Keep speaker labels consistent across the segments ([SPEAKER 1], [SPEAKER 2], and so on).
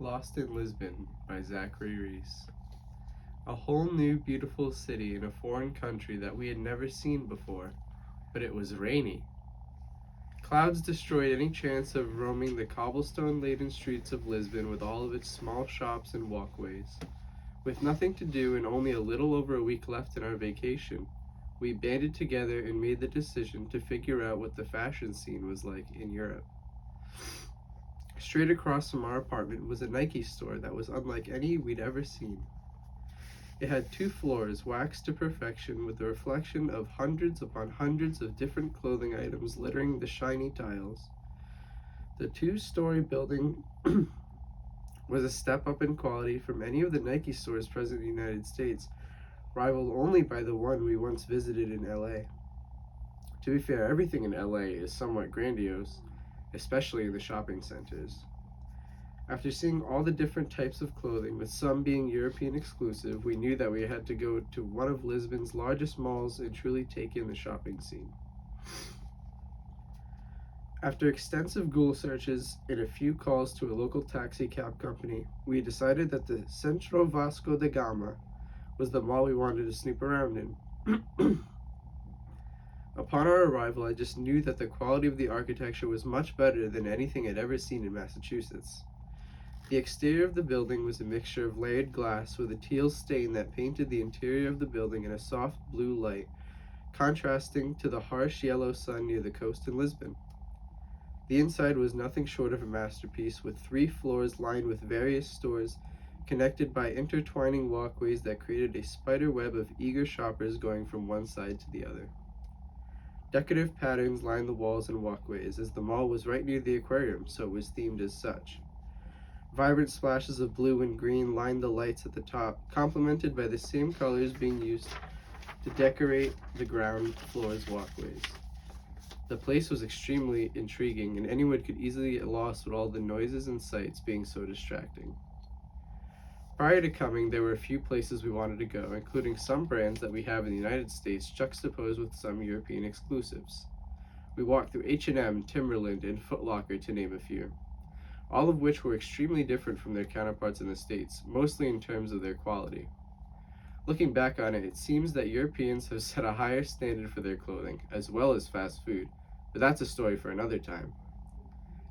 [SPEAKER 1] Lost in Lisbon by Zachary Reis. A whole new beautiful city in a foreign country that we had never seen before, but it was rainy. Clouds destroyed any chance of roaming the cobblestone laden streets of Lisbon with all of its small shops and walkways. With nothing to do and only a little over a week left in our vacation, we banded together and made the decision to figure out what the fashion scene was like in Europe. Straight across from our apartment was a Nike store that was unlike any we'd ever seen. It had 2 floors, waxed to perfection, with the reflection of hundreds upon hundreds of different clothing items littering the shiny tiles. The 2-story building was a step up in quality from any of the Nike stores present in the United States, rivaled only by the one we once visited in LA. To be fair, everything in LA is somewhat grandiose, especially in the shopping centers. After seeing all the different types of clothing, with some being European exclusive, we knew that we had to go to one of Lisbon's largest malls and truly take in the shopping scene. After extensive Google searches and a few calls to a local taxi cab company, we decided that the Centro Vasco da Gama was the mall we wanted to snoop around in. Upon our arrival, I just knew that the quality of the architecture was much better than anything I'd ever seen in Massachusetts. The exterior of the building was a mixture of layered glass with a teal stain that painted the interior of the building in a soft blue light, contrasting to the harsh yellow sun near the coast in Lisbon. The inside was nothing short of a masterpiece, with 3 floors lined with various stores connected by intertwining walkways that created a spider web of eager shoppers going from one side to the other. Decorative patterns lined the walls and walkways, as the mall was right near the aquarium, so it was themed as such. Vibrant splashes of blue and green lined the lights at the top, complemented by the same colors being used to decorate the ground floor's walkways. The place was extremely intriguing, and anyone could easily get lost with all the noises and sights being so distracting. Prior to coming, there were a few places we wanted to go, including some brands that we have in the United States juxtaposed with some European exclusives. We walked through H&M, Timberland, and Foot Locker, to name a few, all of which were extremely different from their counterparts in the States, mostly in terms of their quality. Looking back on it, it seems that Europeans have set a higher standard for their clothing, as well as fast food, but that's a story for another time.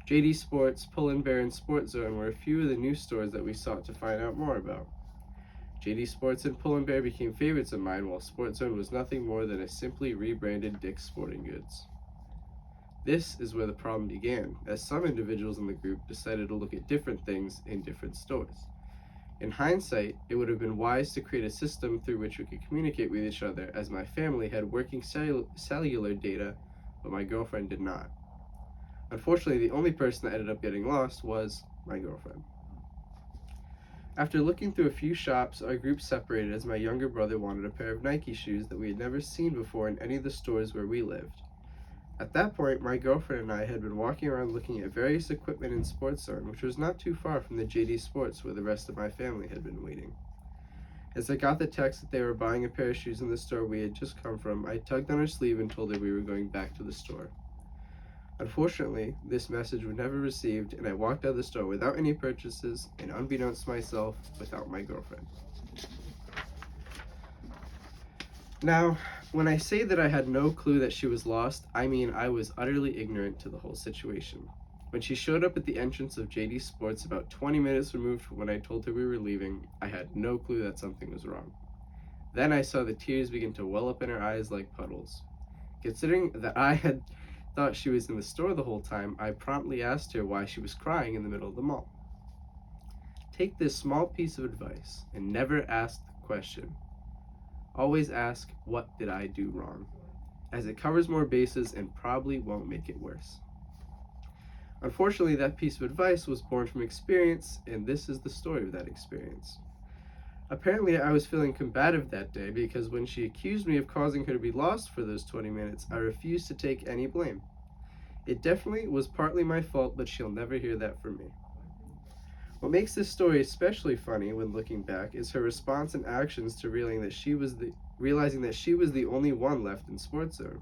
[SPEAKER 1] JD Sports, Pull & Bear, and Sport Zone were a few of the new stores that we sought to find out more about. JD Sports and Pull & Bear became favorites of mine, while Sport Zone was nothing more than a simply rebranded Dick's Sporting Goods. This is where the problem began, as some individuals in the group decided to look at different things in different stores. In hindsight, it would have been wise to create a system through which we could communicate with each other, as my family had working cellular data, but my girlfriend did not. Unfortunately, the only person that ended up getting lost was my girlfriend. After looking through a few shops, our group separated as my younger brother wanted a pair of Nike shoes that we had never seen before in any of the stores where we lived. At that point, my girlfriend and I had been walking around looking at various equipment in Sports Zone, which was not too far from the JD Sports where the rest of my family had been waiting. As I got the text that they were buying a pair of shoes in the store we had just come from, I tugged on her sleeve and told her we were going back to the store. Unfortunately, this message was never received, and I walked out of the store without any purchases, and unbeknownst to myself, without my girlfriend. Now, when I say that I had no clue that she was lost, I mean I was utterly ignorant to the whole situation. When she showed up at the entrance of JD Sports about 20 minutes removed from when I told her we were leaving, I had no clue that something was wrong. Then I saw the tears begin to well up in her eyes like puddles. Considering that I had thought she was in the store the whole time, I promptly asked her why she was crying in the middle of the mall. Take this small piece of advice and never ask the question. Always ask, what did I do wrong? As it covers more bases and probably won't make it worse. Unfortunately, that piece of advice was born from experience, and this is the story of that experience. Apparently, I was feeling combative that day because when she accused me of causing her to be lost for those 20 minutes, I refused to take any blame. It definitely was partly my fault, but she'll never hear that from me. What makes this story especially funny when looking back is her response and actions to realizing that she was the only one left in Sports Zone.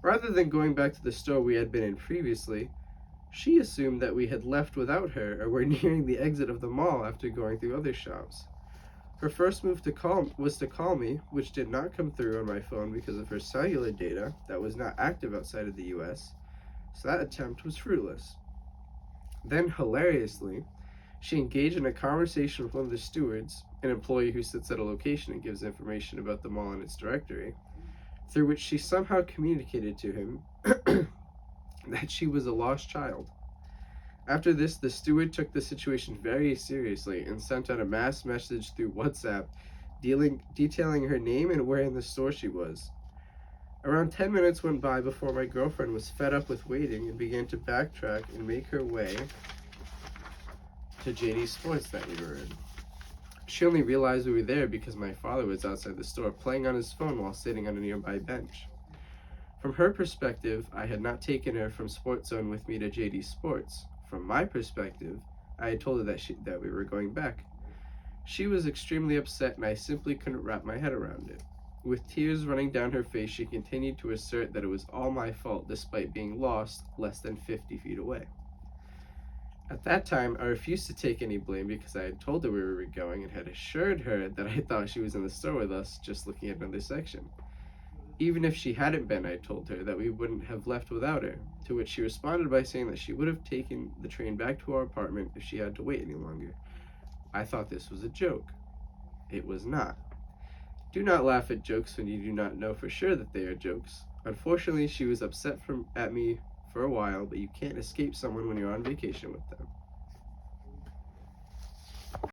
[SPEAKER 1] Rather than going back to the store we had been in previously, She assumed that we had left without her or were nearing the exit of the mall after going through other shops. Her first move was to call me, which did not come through on my phone because of her cellular data that was not active outside of the US, so that attempt was fruitless. Then, hilariously, she engaged in a conversation with one of the stewards, an employee who sits at a location and gives information about the mall and its directory, through which she somehow communicated to him that she was a lost child. After this, the steward took the situation very seriously and sent out a mass message through WhatsApp detailing her name and where in the store she was. Around 10 minutes went by before my girlfriend was fed up with waiting and began to backtrack and make her way to JD Sports that we were in. She only realized we were there because my father was outside the store playing on his phone while sitting on a nearby bench. From her perspective, I had not taken her from Sports Zone with me to JD Sports. From my perspective, I had told her that we were going back. She was extremely upset and I simply couldn't wrap my head around it. With tears running down her face, she continued to assert that it was all my fault despite being lost less than 50 feet away. At that time, I refused to take any blame because I had told her where we were going and had assured her that I thought she was in the store with us just looking at another section. Even if she hadn't been, I told her that we wouldn't have left without her, to which she responded by saying that she would have taken the train back to our apartment if she had to wait any longer. I thought this was a joke. It was not. Do not laugh at jokes when you do not know for sure that they are jokes. Unfortunately, she was upset at me for a while, but you can't escape someone when you're on vacation with them.